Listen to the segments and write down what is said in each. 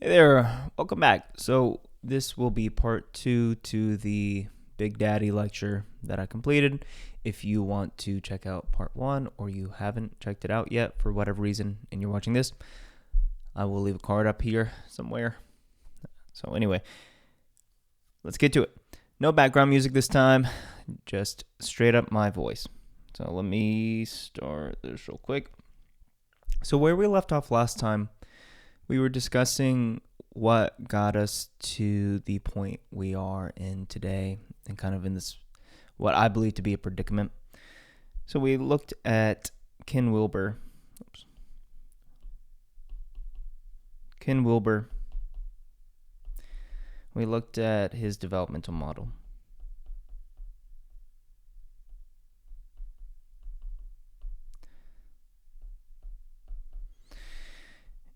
Hey there, welcome back. So this will be part 2 to the Big Daddy lecture that I completed. If you want to check out part 1 or you haven't checked it out yet for whatever reason and you're watching this, I will leave a card up here somewhere. So anyway, let's get to it. No background music this time, just straight up my voice. So let me start this real quick. So where we left off last time, we were discussing what got us to the point we are in today and kind of in this, what I believe to be a predicament. So we looked at Ken Wilber. We looked at his developmental model.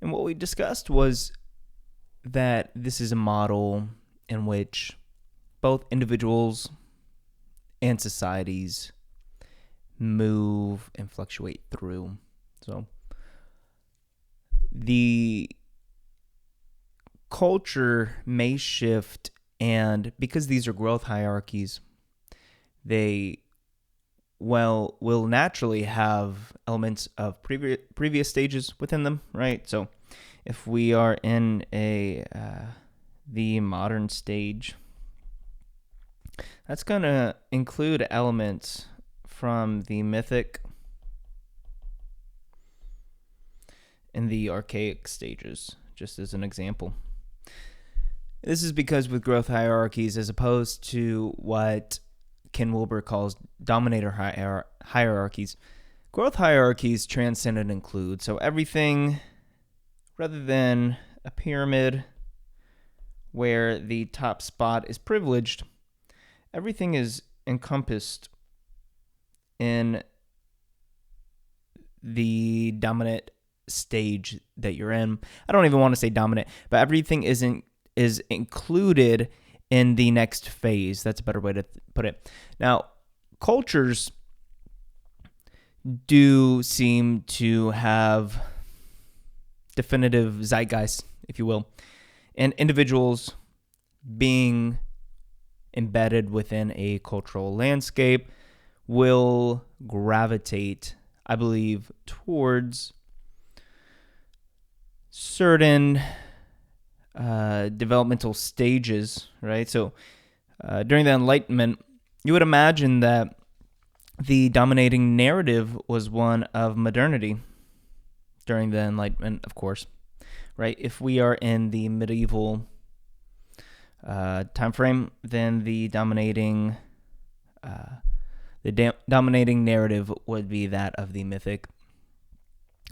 And what we discussed was that this is a model in which both individuals and societies move and fluctuate through. So the culture may shift, and because these are growth hierarchies, they will naturally have elements of previous stages within them, right? So if we are in the modern stage, that's going to include elements from the mythic and the archaic stages, just as an example. This is because with growth hierarchies, as opposed to what Ken Wilber calls dominator hierarchies, growth hierarchies transcend and include. So everything, rather than a pyramid where the top spot is privileged, everything is encompassed in the dominant stage that you're in. I don't even want to say dominant, but everything is included in the next phase. That's a better way to put it. Now, cultures do seem to have definitive zeitgeist, if you will, and individuals being embedded within a cultural landscape will gravitate, I believe, towards certain developmental stages, right? So during the Enlightenment, you would imagine that the dominating narrative was one of modernity during the Enlightenment, of course, right? If we are in the medieval time frame, then the dominating narrative would be that of the mythic,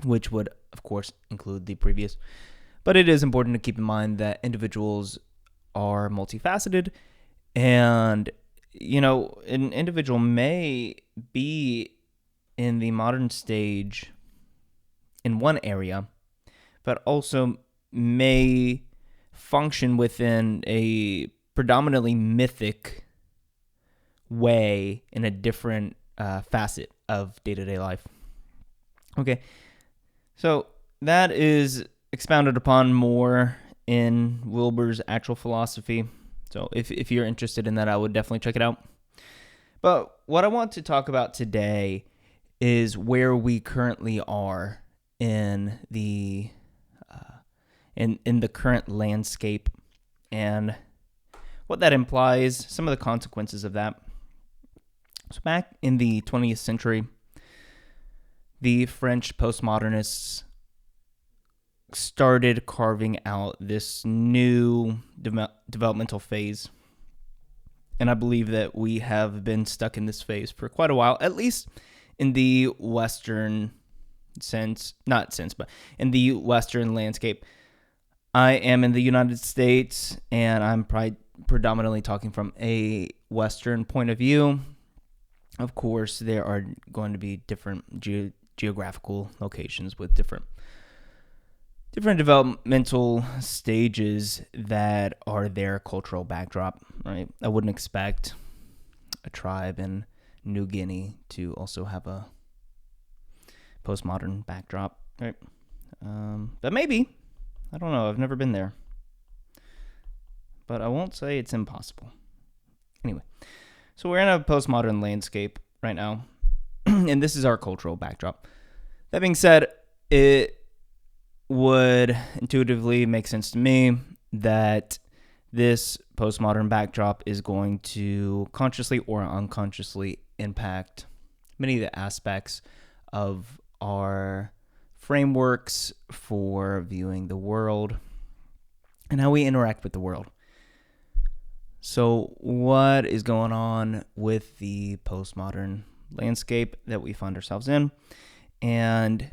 which would, of course, include the previous. But it is important to keep in mind that individuals are multifaceted, and, an individual may be in the modern stage in one area, but also may function within a predominantly mythic way in a different facet of day-to-day life. Okay, so that is expounded upon more in Wilber's actual philosophy. So if you're interested in that, I would definitely check it out. But what I want to talk about today is where we currently are in the in the current landscape and what that implies, some of the consequences of that. So back in the 20th century, the French postmodernists started carving out this new developmental phase. And I believe that we have been stuck in this phase for quite a while, at least in the Western but in the Western landscape. I am in the United States, and I'm predominantly talking from a Western point of view. Of course, there are going to be different geographical locations with different developmental stages that are their cultural backdrop, right? I wouldn't expect a tribe in New Guinea to also have a postmodern backdrop, right? But maybe. I don't know. I've never been there. But I won't say it's impossible. Anyway, so we're in a postmodern landscape right now, and this is our cultural backdrop. That being said, it would intuitively make sense to me that this postmodern backdrop is going to consciously or unconsciously impact many of the aspects of our frameworks for viewing the world and how we interact with the world. So what is going on with the postmodern landscape that we find ourselves in? And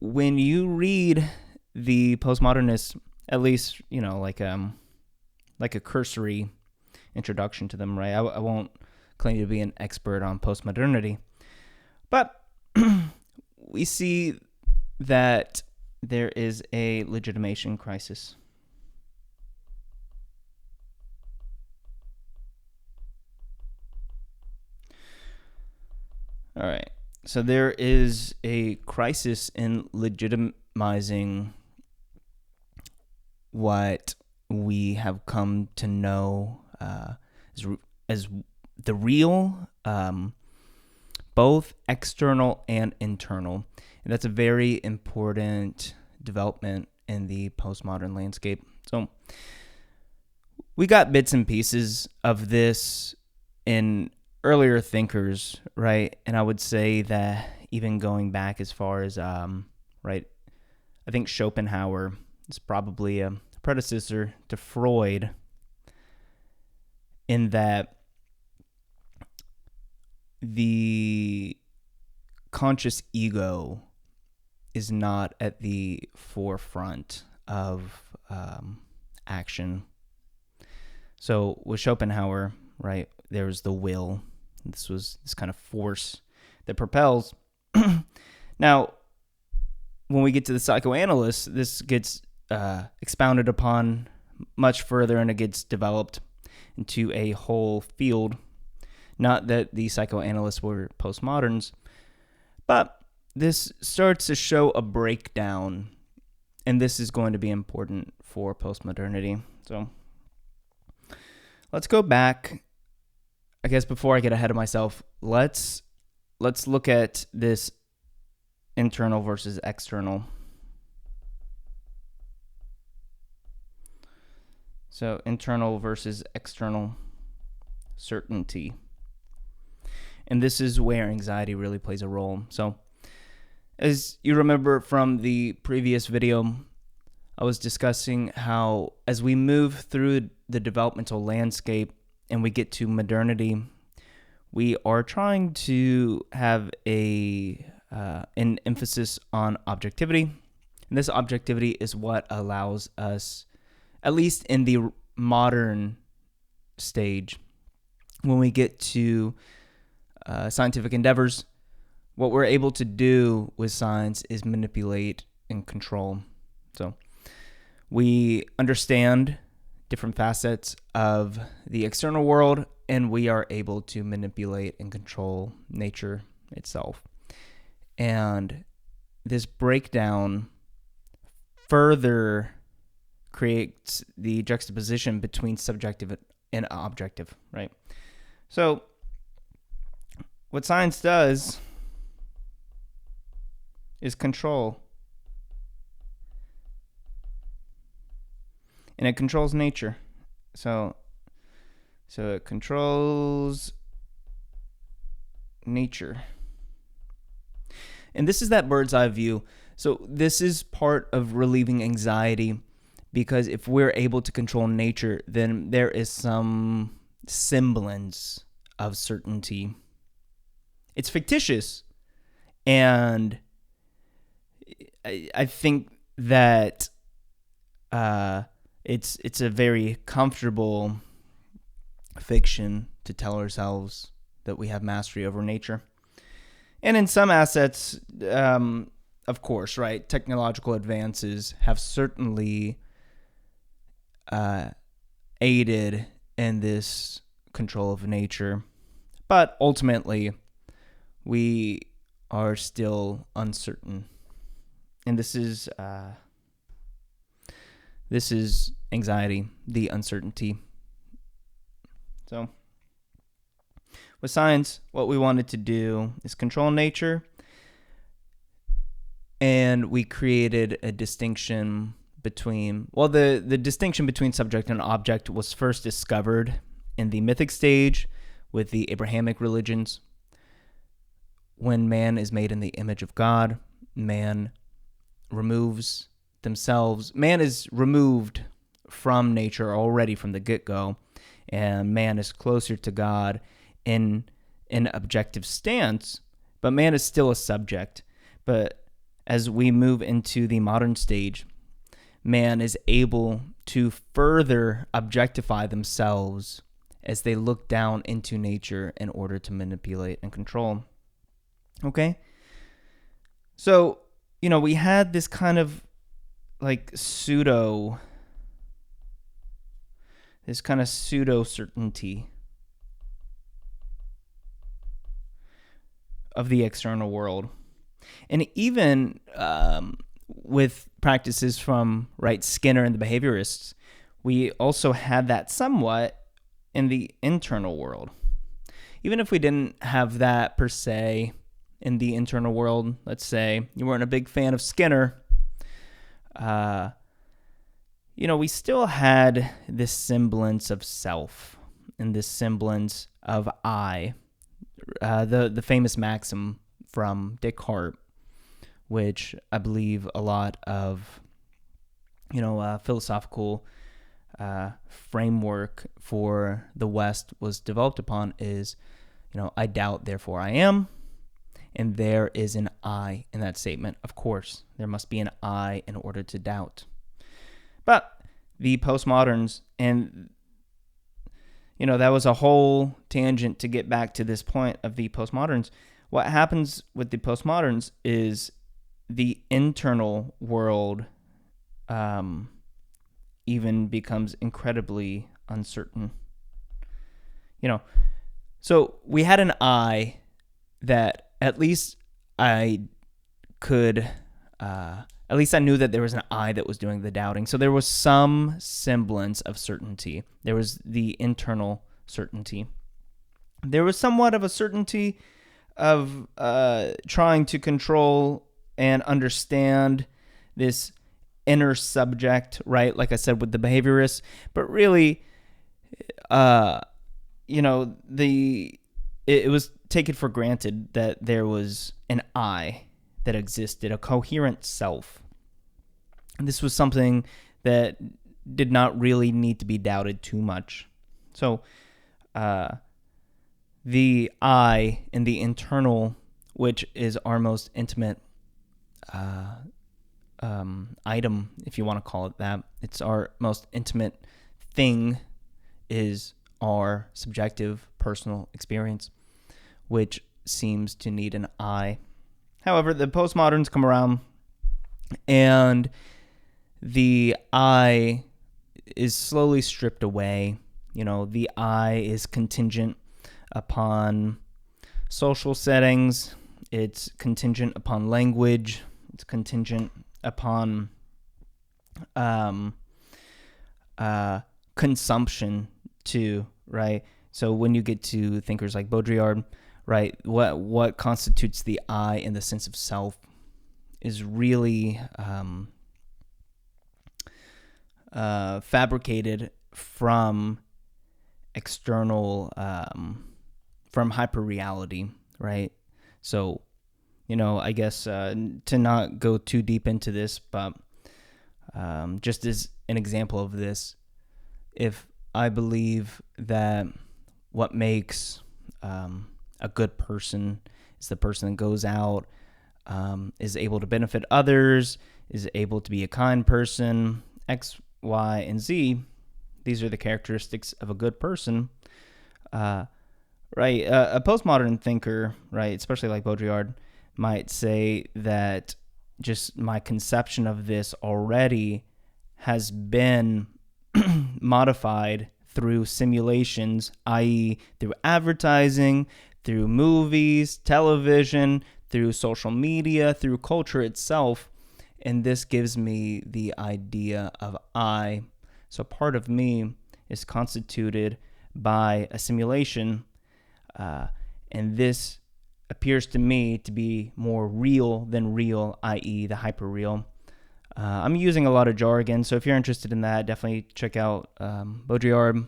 when you read the postmodernists, at least, like a cursory introduction to them, right? I won't claim to be an expert on postmodernity, but we see that there is a legitimation crisis. All right. So there is a crisis in legitimizing what we have come to know as the real, both external and internal. And that's a very important development in the postmodern landscape. So we got bits and pieces of this in earlier thinkers, right? And I would say that even going back as far as, right, I think Schopenhauer is probably a predecessor to Freud in that the conscious ego is not at the forefront of action. So with Schopenhauer, right, there was the will. This was this kind of force that propels. Now, when we get to the psychoanalysts, this gets expounded upon much further, and it gets developed into a whole field. Not that the psychoanalysts were postmoderns, but this starts to show a breakdown, and this is going to be important for postmodernity. So let's go back. I guess before I get ahead of myself, let's look at this internal versus external. So internal versus external certainty. And this is where anxiety really plays a role. So as you remember from the previous video, I was discussing how as we move through the developmental landscape and we get to modernity, we are trying to have an emphasis on objectivity. And this objectivity is what allows us, at least in the modern stage, when we get to scientific endeavors, what we're able to do with science is manipulate and control. So we understand different facets of the external world, and we are able to manipulate and control nature itself. And this breakdown further creates the juxtaposition between subjective and objective, right? So what science does is control. And it controls nature. So it controls nature. And this is that bird's eye view. So this is part of relieving anxiety, because if we're able to control nature, then there is some semblance of certainty. It's fictitious. And I think that it's a very comfortable fiction to tell ourselves that we have mastery over nature. And in some assets, of course, right, technological advances have certainly aided in this control of nature. But ultimately, we are still uncertain. And this is This is anxiety, the uncertainty. So with science, what we wanted to do is control nature, and we created a distinction between, well, the distinction between subject and object was first discovered in the mythic stage with the Abrahamic religions. When man is made in the image of God, man is removed from nature already from the get-go, and man is closer to God in an objective stance, but man is still a subject. But as we move into the modern stage, man is able to further objectify themselves as they look down into nature in order to manipulate and control. Okay? So, we had this kind of like pseudo certainty of the external world. And even with practices from Skinner and the behaviorists, we also had that somewhat in the internal world. Even if we didn't have that per se in the internal world, let's say you weren't a big fan of Skinner, we still had this semblance of self and this semblance of I. The famous maxim from Descartes, which I believe a lot of philosophical framework for the West was developed upon, is I doubt, therefore I am. And there is an I in that statement. Of course, there must be an I in order to doubt. But the postmoderns, and that was a whole tangent to get back to this point of the postmoderns. What happens with the postmoderns is the internal world even becomes incredibly uncertain. So we had an I that at least I knew that there was an I that was doing the doubting. So there was some semblance of certainty. There was the internal certainty. There was somewhat of a certainty of trying to control and understand this inner subject, right? Like I said, with the behaviorists. But really, it was taken for granted that there was an I that existed, a coherent self. And this was something that did not really need to be doubted too much. So the I in the internal, which is our most intimate item, if you want to call it that, it's our most intimate thing, is our subjective personal experience, which seems to need an I. However, the postmoderns come around, and the I is slowly stripped away. The I is contingent upon social settings. It's contingent upon language. It's contingent upon consumption too, right? So when you get to thinkers like Baudrillard, right, what constitutes the I in the sense of self is really fabricated from external, from hyperreality, right? So, I guess to not go too deep into this, but just as an example of this, if I believe that what makes a good person is the person that goes out, is able to benefit others, is able to be a kind person, X, Y, and Z. These are the characteristics of a good person. Right? A postmodern thinker, right, especially like Baudrillard, might say that just my conception of this already has been modified through simulations, i.e. through advertising, through movies, television, through social media, through culture itself. and this gives me the idea of I. So part of me is constituted by a simulation, and this appears to me to be more real than real, i.e. the hyperreal. I'm using a lot of jargon, so if you're interested in that, definitely check out Baudrillard.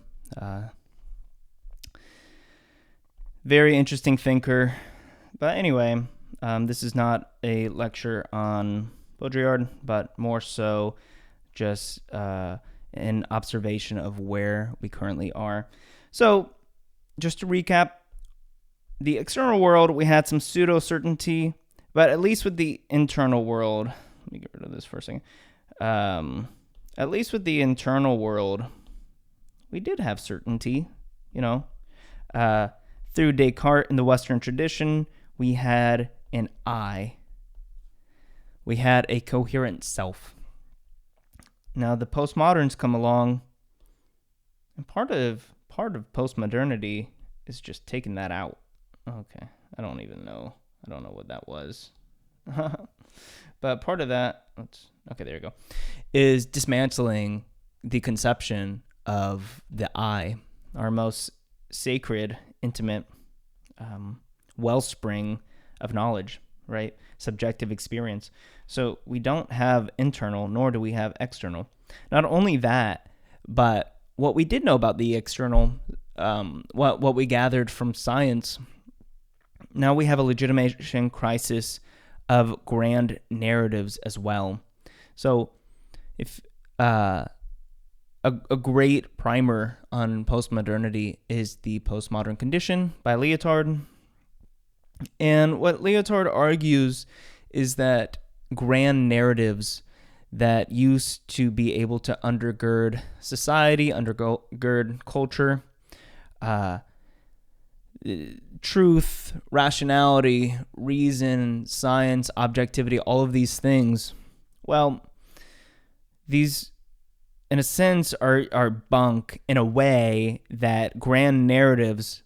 Very interesting thinker. But anyway, this is not a lecture on Baudrillard, but more so just an observation of where we currently are. So, just to recap, the external world, we had some pseudo-certainty, but at least with the internal world, let me get rid of this for a second. At least with the internal world, we did have certainty, through Descartes in the Western tradition, we had an I. We had a coherent self. Now the postmoderns come along, and part of postmodernity is just taking that out. Okay, I don't know what that was. But part of that, there you go, is dismantling the conception of the I, our most sacred, intimate wellspring of knowledge, right? Subjective experience. So we don't have internal, nor do we have external. Not only that, but what we did know about the external, what we gathered from science, now we have a legitimation crisis of grand narratives as well. So if a great primer on postmodernity is The Postmodern Condition by Lyotard. And what Lyotard argues is that grand narratives that used to be able to undergird society, undergird culture, truth, rationality, reason, science, objectivity, all of these things, well, these, in a sense, are bunk in a way that grand narratives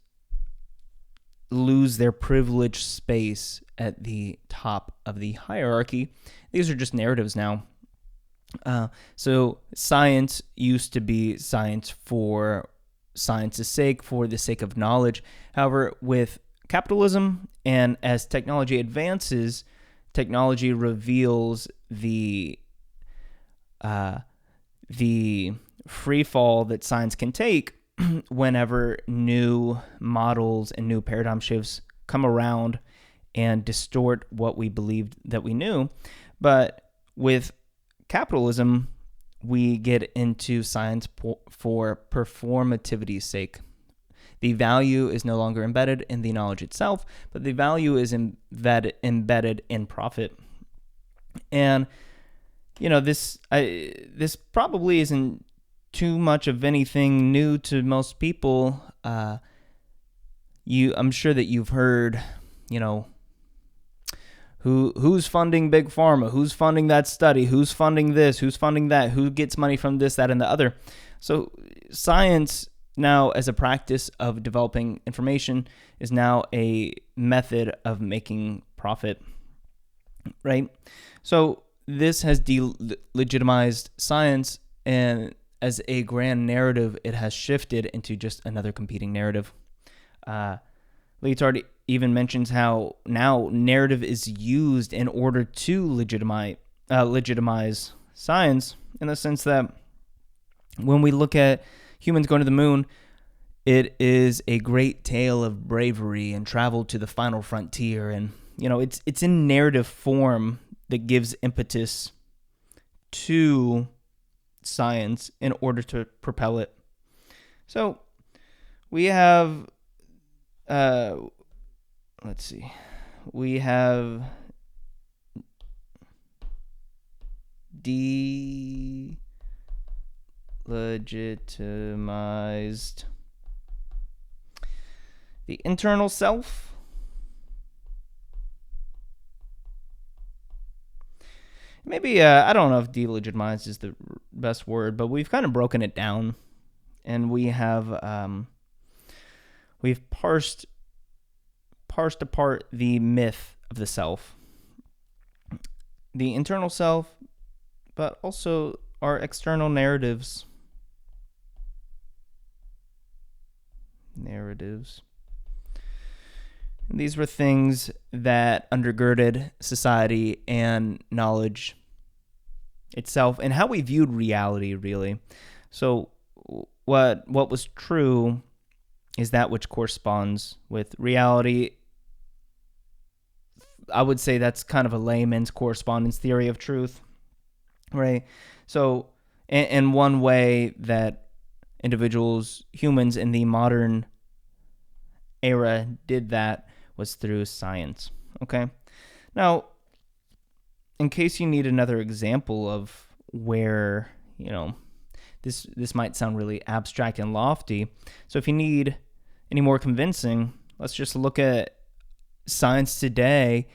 lose their privileged space at the top of the hierarchy. These are just narratives now. So science used to be science for science's sake, for the sake of knowledge. However, with capitalism and as technology advances, technology reveals the free fall that science can take whenever new models and new paradigm shifts come around and distort what we believed that we knew. But with capitalism, we get into science for performativity's sake. The value is no longer embedded in the knowledge itself, but the value is embedded in profit. And this probably isn't too much of anything new to most people. I'm sure that you've heard, who's funding Big Pharma, who's funding that study, who's funding this, who's funding that, who gets money from this, that, and the other. So science now, as a practice of developing information, is now a method of making profit, right? So this has delegitimized science, and as a grand narrative, it has shifted into just another competing narrative. Lyotard even mentions how now narrative is used in order to legitimize science, in the sense that when we look at humans going to the moon, it is a great tale of bravery and travel to the final frontier, and it's in narrative form that gives impetus to science in order to propel it. So we have we have delegitimized the internal self. Maybe, I don't know if delegitimized is the best word, but we've kind of broken it down, and we have, we've parsed apart the myth of the self. The internal self but also our external narratives. And these were things that undergirded society and knowledge itself and how we viewed reality, really. So what was true is that which corresponds with reality. I would say that's kind of a layman's correspondence theory of truth, right? So, in one way that individuals, humans in the modern era did that was through science, okay? Now, in case you need another example of where, this might sound really abstract and lofty. So if you need any more convincing, let's just look at science today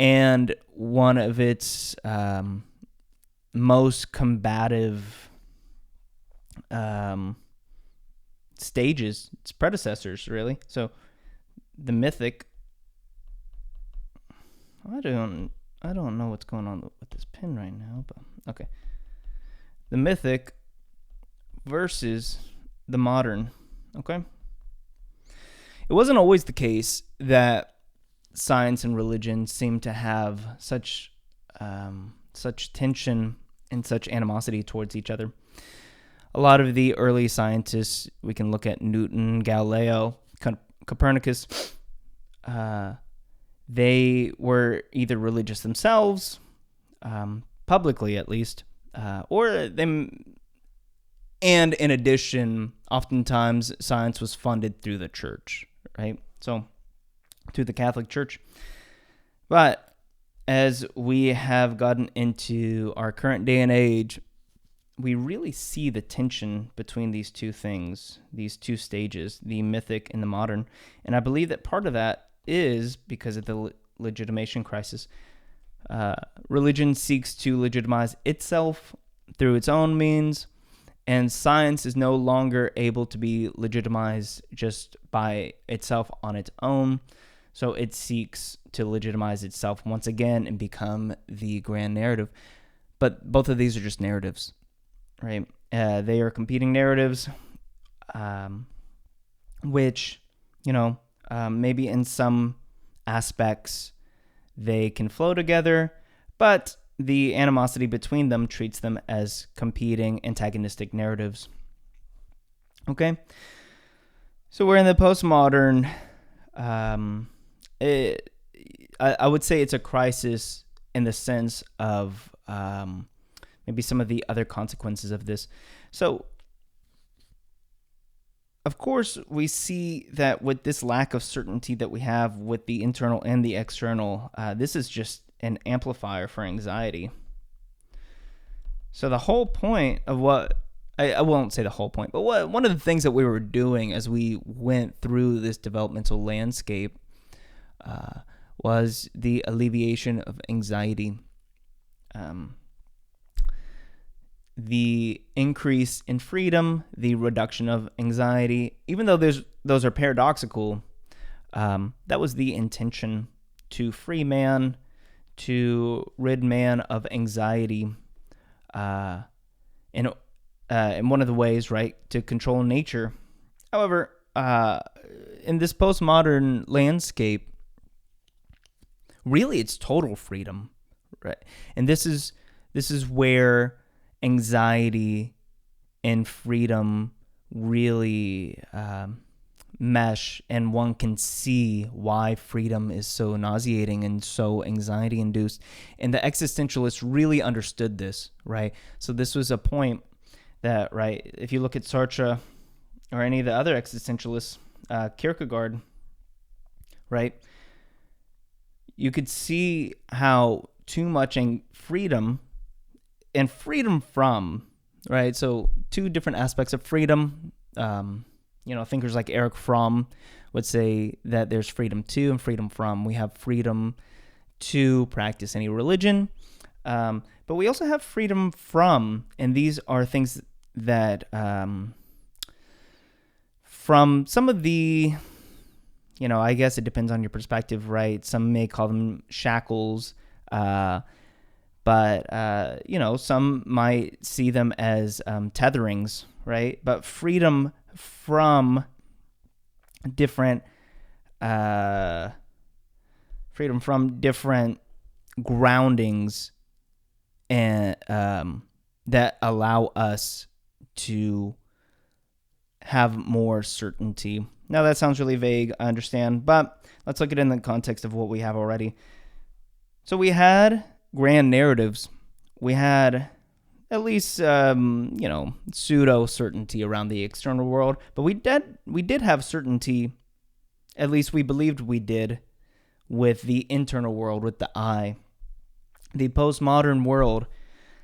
and one of its most combative stages, its predecessors, really. So the mythic. I don't know what's going on with this pen right now, but okay. The mythic versus the modern, okay? It wasn't always the case that science and religion seemed to have such tension and such animosity towards each other. A lot of the early scientists, we can look at Newton, Galileo, Copernicus, they were either religious themselves, publicly at least, or they. And in addition, oftentimes science was funded through the church, right? So, through the Catholic Church. But as we have gotten into our current day and age, we really see the tension between these two things, these two stages, the mythic and the modern. And I believe that part of that is because of the legitimation crisis. Religion seeks to legitimize itself through its own means, and science is no longer able to be legitimized just by itself on its own. So it seeks to legitimize itself once again and become the grand narrative. But both of these are just narratives, right? They are competing narratives, which, maybe in some aspects they can flow together, but the animosity between them treats them as competing antagonistic narratives. Okay? So we're in the postmodern. I would say it's a crisis in the sense of maybe some of the other consequences of this. So, of course, we see that with this lack of certainty that we have with the internal and the external, this is just an amplifier for anxiety. So the whole point of what, I won't say the whole point, but one of the things that we were doing as we went through this developmental landscape was the alleviation of anxiety. The increase in freedom, the reduction of anxiety, even though those are paradoxical, that was the intention, to free man, to rid man of anxiety, in one of the ways, right, to control nature. However, in this postmodern landscape, really it's total freedom, right? And this is where anxiety and freedom really mesh, and one can see why freedom is so nauseating and so anxiety induced. And the existentialists really understood this, right? So this was a point that, right, if you look at Sartre or any of the other existentialists, Kierkegaard, right, you could see how too much freedom and freedom from, right? So two different aspects of freedom. Thinkers like Erich Fromm would say that there's freedom to and freedom from. We have freedom to practice any religion, but we also have freedom from, and these are things that, from some of the, I guess it depends on your perspective, right? Some may call them shackles, But, some might see them as tetherings, right? But freedom from different groundings and that allow us to have more certainty. Now that sounds really vague, I understand, but let's look at it in the context of what we have already. So we had grand narratives. We had at least pseudo certainty around the external world, but we did have certainty, at least we believed we did, with the internal world, with the I. The postmodern world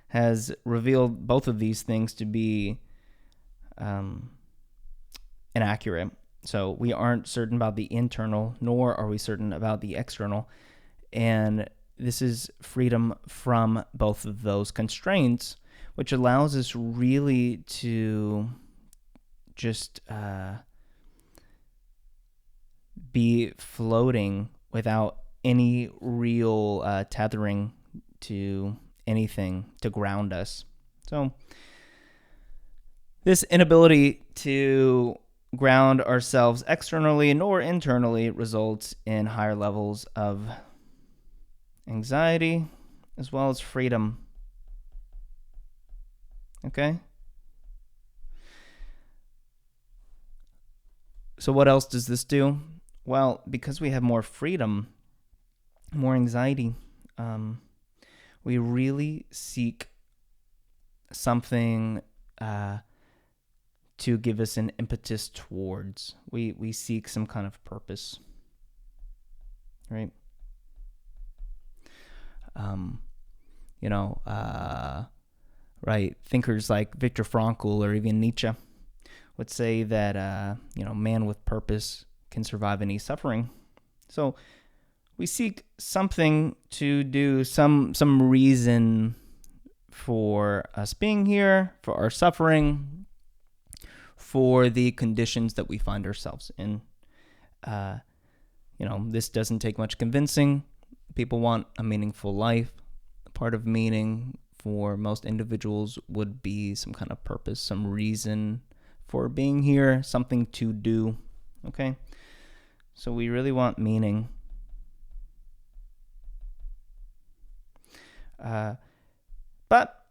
has revealed both of these things to be inaccurate. So we aren't certain about the internal, nor are we certain about the external. And this is freedom from both of those constraints, which allows us really to just be floating without any real tethering to anything to ground us. So this inability to ground ourselves externally nor internally results in higher levels of anxiety as well as freedom. Okay? So what else does this do? Well, because we have more freedom, more anxiety, we really seek something to give us an impetus towards. We seek some kind of purpose, right? Right? Thinkers like Viktor Frankl or even Nietzsche would say that, man with purpose can survive any suffering. So we seek something to do, some reason for us being here, for our suffering, for the conditions that we find ourselves in. This doesn't take much convincing. People want a meaningful life. Part of meaning for most individuals would be some kind of purpose, some reason for being here, something to do. Okay? So we really want meaning. But,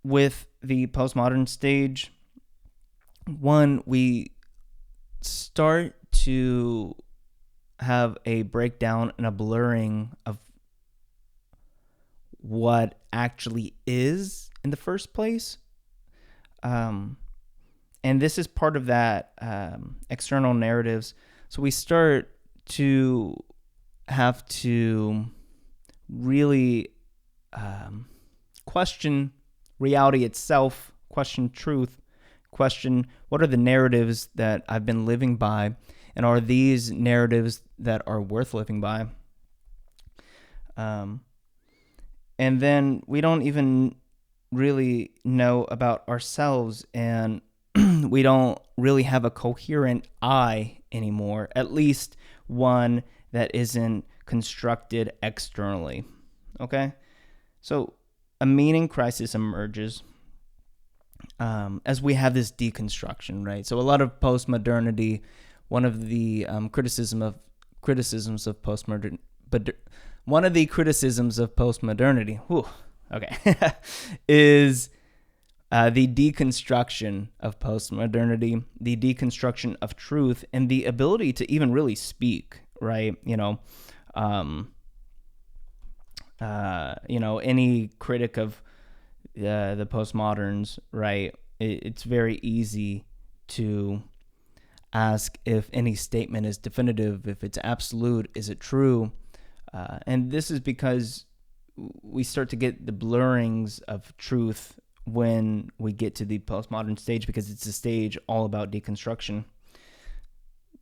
with the postmodern stage, we start to have a breakdown and a blurring of what actually is in the first place. And this is part of that external narratives. So we start to have to really question reality itself, question truth, question what are the narratives that I've been living by, and are these narratives that are worth living by? And then we don't even really know about ourselves, and we don't really have a coherent I anymore, at least one that isn't constructed externally. Okay? So a meaning crisis emerges as we have this deconstruction, right? So a lot of postmodernity, one of the criticisms of postmodern, but one of the criticisms of postmodernity, is the deconstruction of postmodernity, the deconstruction of truth, and the ability to even really speak, right? Any critic of the postmoderns, right? It's very easy to ask if any statement is definitive, if it's absolute, is it true? And this is because we start to get the blurrings of truth when we get to the postmodern stage, because it's a stage all about deconstruction.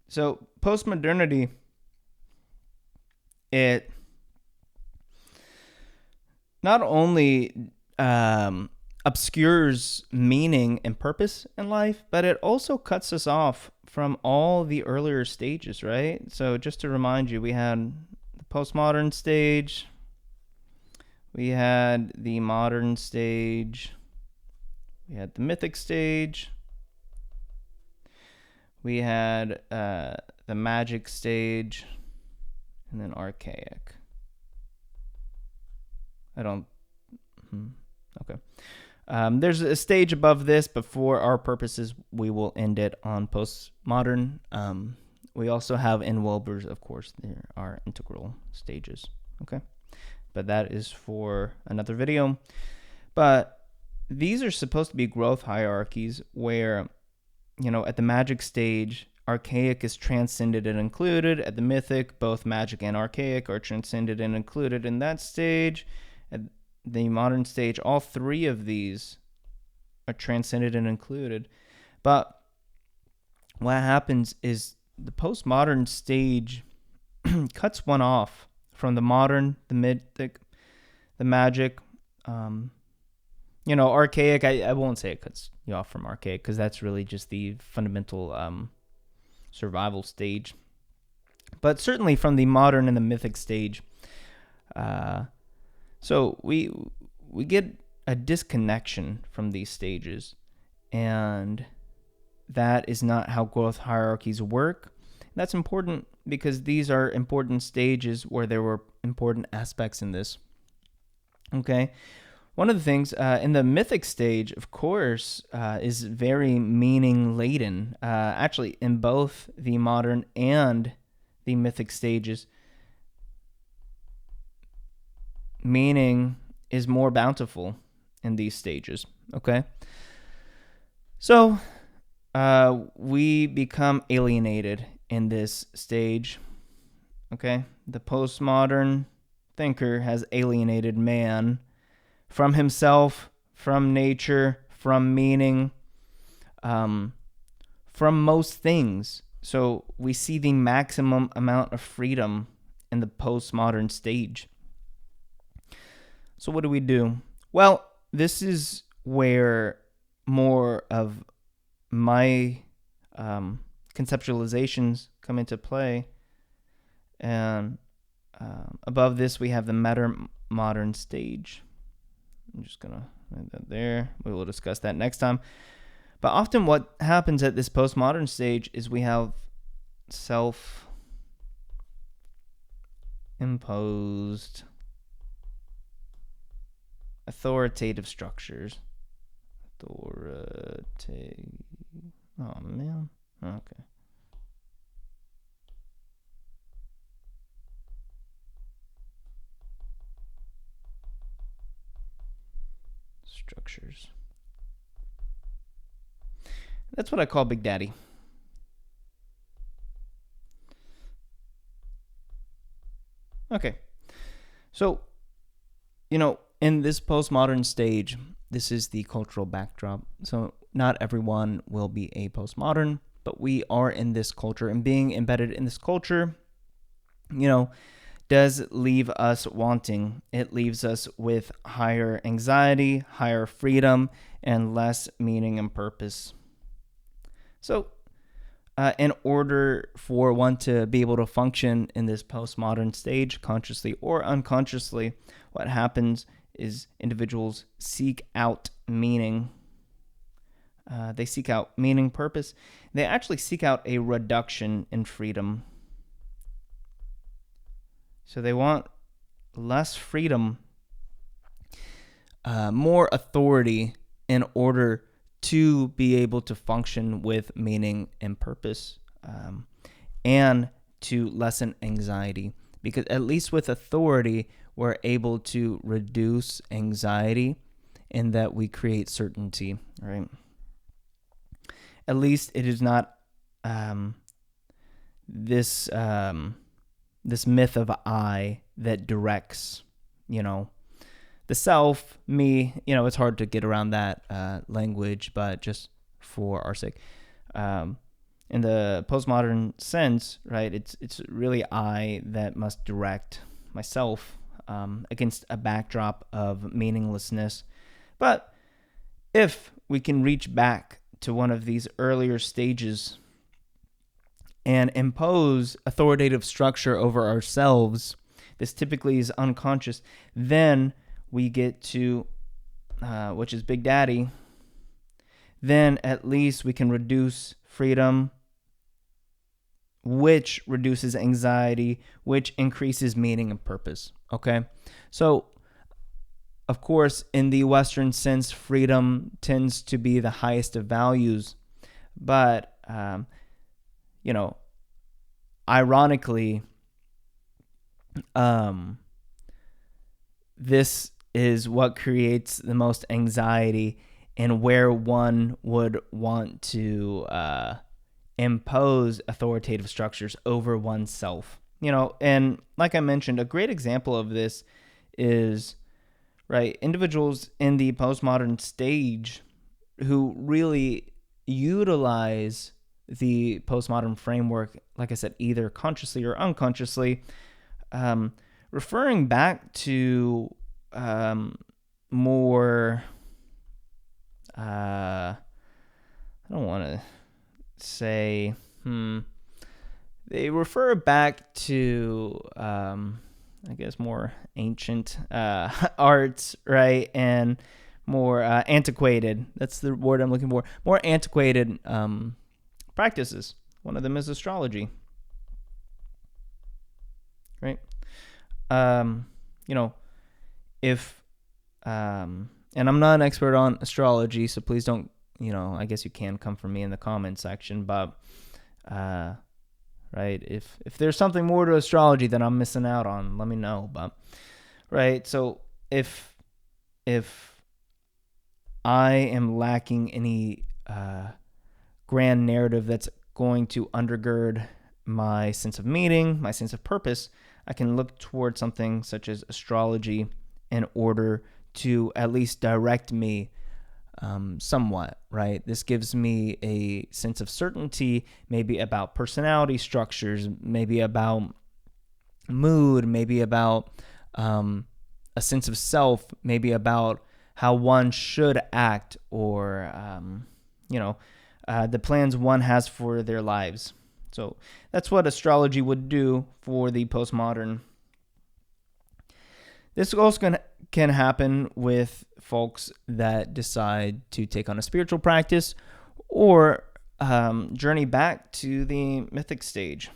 So postmodernity, it not only obscures meaning and purpose in life, but it also cuts us off from all the earlier stages, right? So just to remind you, we had the postmodern stage, We had the modern stage. We had the mythic stage. We had the magic stage. And then archaic. Okay. There's a stage above this, but for our purposes, we will end it on postmodern. We also have in Wilber's, of course, there are integral stages. Okay. But that is for another video. But these are supposed to be growth hierarchies where, at the magic stage, archaic is transcended and included. At the mythic, both magic and archaic are transcended and included in that stage. At the modern stage, all three of these are transcended and included. But what happens is the postmodern stage cuts one off from the modern, the mythic, the magic. Archaic, I won't say it cuts you off from archaic because that's really just the fundamental survival stage. But certainly from the modern and the mythic stage. So we get a disconnection from these stages, and that is not how growth hierarchies work. That's important because these are important stages where there were important aspects in this. Okay. One of the things in the mythic stage, of course, is very meaning-laden. Actually, in both the modern and the mythic stages, meaning is more bountiful in these stages. Okay? So, we become alienated in this stage. Okay? The postmodern thinker has alienated man from himself, from nature, from meaning, from most things. So we see the maximum amount of freedom in the postmodern stage. So what do? Well, this is where more of my conceptualizations come into play. And above this, we have the modern stage. I'm just going to write that there. We will discuss that next time. But often what happens at this postmodern stage is we have self-imposed authoritative structures. Oh, man. Okay. Structures. That's what I call Big Daddy. Okay. So, in this postmodern stage, this is the cultural backdrop. So not everyone will be a postmodern, but we are in this culture, and being embedded in this culture, does leave us wanting. It leaves us with higher anxiety, higher freedom, and less meaning and purpose. So, in order for one to be able to function in this postmodern stage, consciously or unconsciously, what happens is individuals seek out meaning. They seek out meaning, purpose. They actually seek out a reduction in freedom. So they want less freedom, more authority in order to be able to function with meaning and purpose, and to lessen anxiety. Because at least with authority, we're able to reduce anxiety in that we create certainty, right? At least it is not this myth of I that directs, the self, me. It's hard to get around that language, but just for our sake, in the postmodern sense, right? It's really I that must direct myself against a backdrop of meaninglessness. But if we can reach back to one of these earlier stages and impose authoritative structure over ourselves, this typically is unconscious, then we get to, which is Big Daddy, then at least we can reduce freedom, which reduces anxiety, which increases meaning and purpose. Okay? So, of course, in the Western sense, freedom tends to be the highest of values. But, ironically, this is what creates the most anxiety and where one would want to impose authoritative structures over oneself. And like I mentioned, a great example of this is, right, individuals in the postmodern stage who really utilize the postmodern framework, like I said, either consciously or unconsciously, referring back to more, I don't want to say, they refer back to, I guess, more ancient arts, right? And more antiquated, that's the word I'm looking for, more antiquated practices. One of them is astrology, right? If, and I'm not an expert on astrology, so please don't, I guess you can come from me in the comment section, but, right, if there's something more to astrology that I'm missing out on, let me know. But, right, so if I am lacking any grand narrative that's going to undergird my sense of meaning, my sense of purpose, I can look toward something such as astrology in order to at least direct me somewhat, right? This gives me a sense of certainty, maybe about personality structures, maybe about mood, maybe about a sense of self, maybe about how one should act, or the plans one has for their lives. So that's what astrology would do for the postmodern. This also can happen with folks that decide to take on a spiritual practice or journey back to the mythic stage.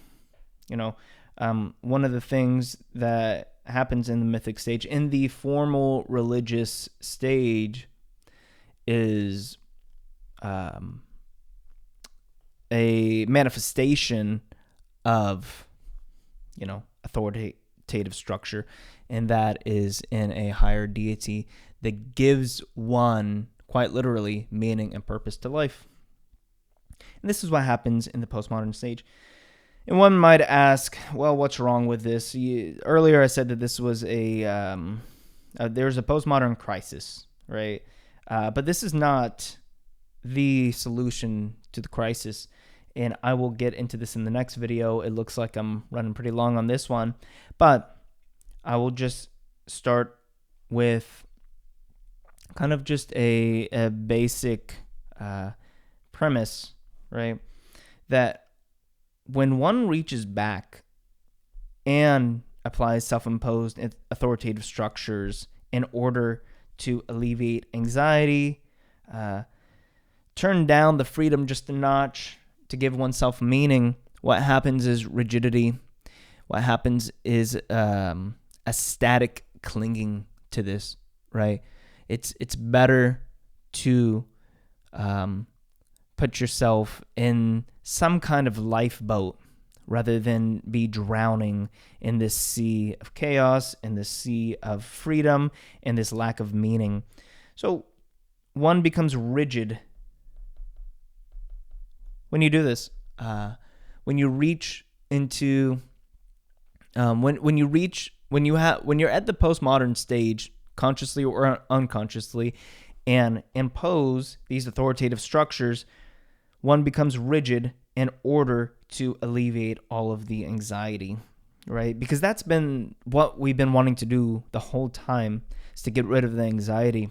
One of the things that happens in the mythic stage, in the formal religious stage, is a manifestation of, authoritative structure, and that is in a higher deity that gives one, quite literally, meaning and purpose to life. And this is what happens in the postmodern stage. And one might ask, well, what's wrong with this? Earlier I said that this was there's a postmodern crisis, right? But this is not the solution to the crisis. And I will get into this in the next video. It looks like I'm running pretty long on this one, but I will just start with kind of just a basic premise, right? That when one reaches back and applies self-imposed authoritative structures in order to alleviate anxiety, turn down the freedom just a notch to give oneself meaning, what happens is rigidity. What happens is a static clinging to this, right? It's better to put yourself in some kind of lifeboat rather than be drowning in this sea of chaos, in this sea of freedom, and this lack of meaning. So one becomes rigid when you do this. When you reach into when you're at the postmodern stage, consciously or unconsciously, and impose these authoritative structures, one becomes rigid in order to alleviate all of the anxiety, right? Because that's been what we've been wanting to do the whole time, is to get rid of the anxiety,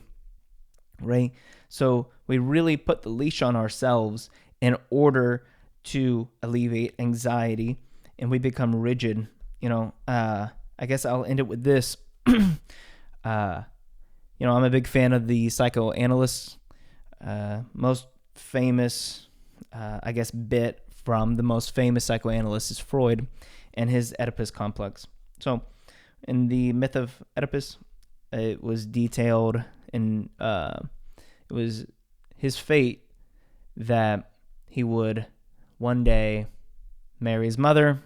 right? So we really put the leash on ourselves in order to alleviate anxiety, and we become rigid. I guess I'll end it with this. I'm a big fan of the psychoanalysts. Most famous, bit from the most famous psychoanalyst is Freud and his Oedipus complex. So, in the myth of Oedipus, it was detailed in it was his fate that he would one day marry his mother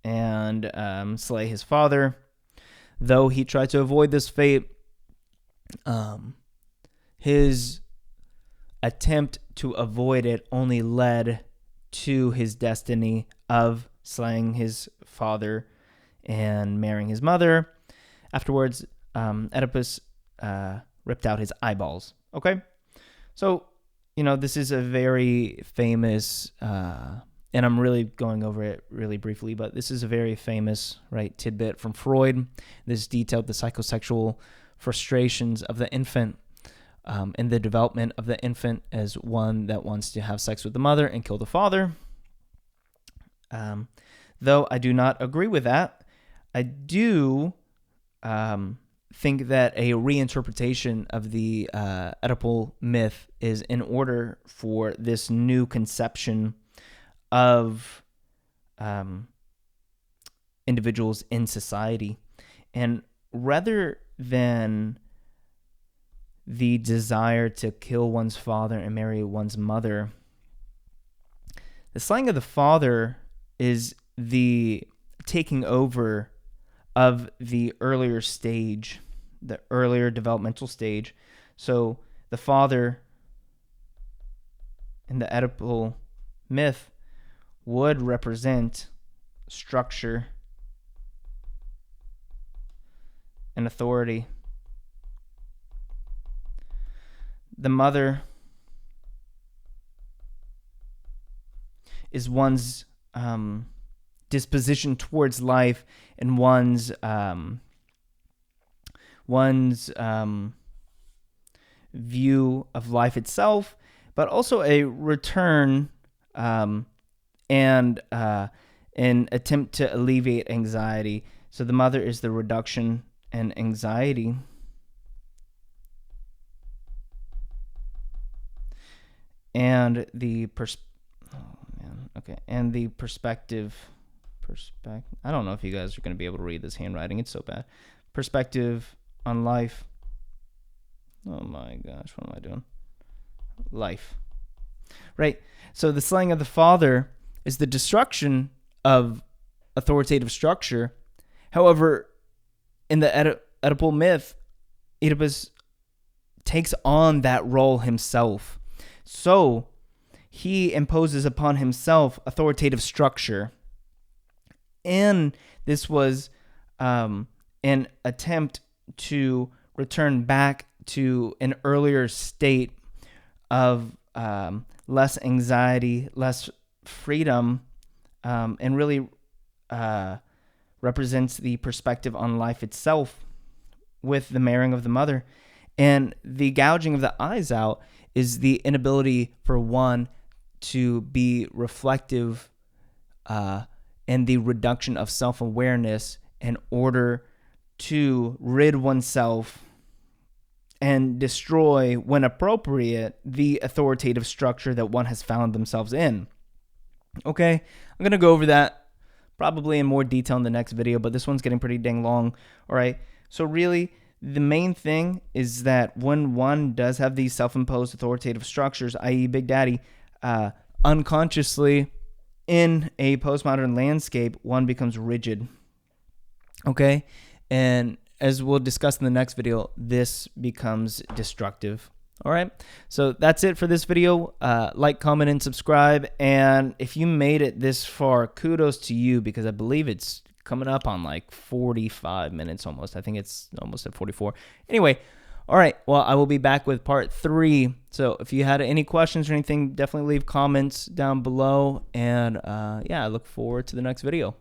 and slay his father. Though he tried to avoid this fate, his attempt to avoid it only led to his destiny of slaying his father and marrying his mother. Afterwards, Oedipus ripped out his eyeballs. Okay? So, this is a very famous, and I'm really going over it really briefly, but this is a very famous, tidbit from Freud. This detailed the psychosexual frustrations of the infant and the development of the infant as one that wants to have sex with the mother and kill the father. Though I do not agree with that, I do think that a reinterpretation of the Edipal myth is in order for this new conception of individuals in society. And rather than the desire to kill one's father and marry one's mother, the slaying of the father is the taking over of the earlier stage, the earlier developmental stage. So the father in the Oedipal myth would represent structure and authority. The mother is one's disposition towards life and one's view of life itself, but also a return and an attempt to alleviate anxiety. So the mother is the reduction and anxiety. And the perspective. I don't know if you guys are going to be able to read this handwriting. It's so bad. Perspective on life. Oh my gosh, what am I doing? Life. Right. So the slaying of the father is the destruction of authoritative structure. However, in the Oedipal myth, Oedipus takes on that role himself. So he imposes upon himself authoritative structure. And this was an attempt to return back to an earlier state of less anxiety, less freedom, and really represents the perspective on life itself with the marrying of the mother. And the gouging of the eyes out is the inability for one to be reflective and the reduction of self-awareness in order to rid oneself and destroy, when appropriate, the authoritative structure that one has found themselves in. Okay, I'm going to go over that probably in more detail in the next video, but this one's getting pretty dang long. All right, so really, the main thing is that when one does have these self-imposed authoritative structures, i.e. Big Daddy, unconsciously in a postmodern landscape, one becomes rigid. Okay? And as we'll discuss in the next video, this becomes destructive. All right? So that's it for this video. Like, comment, and subscribe. And if you made it this far, kudos to you, because I believe it's coming up on like 45 minutes almost. I think it's almost at 44. Anyway, all right. Well, I will be back with part 3. So if you had any questions or anything, definitely leave comments down below. And I look forward to the next video.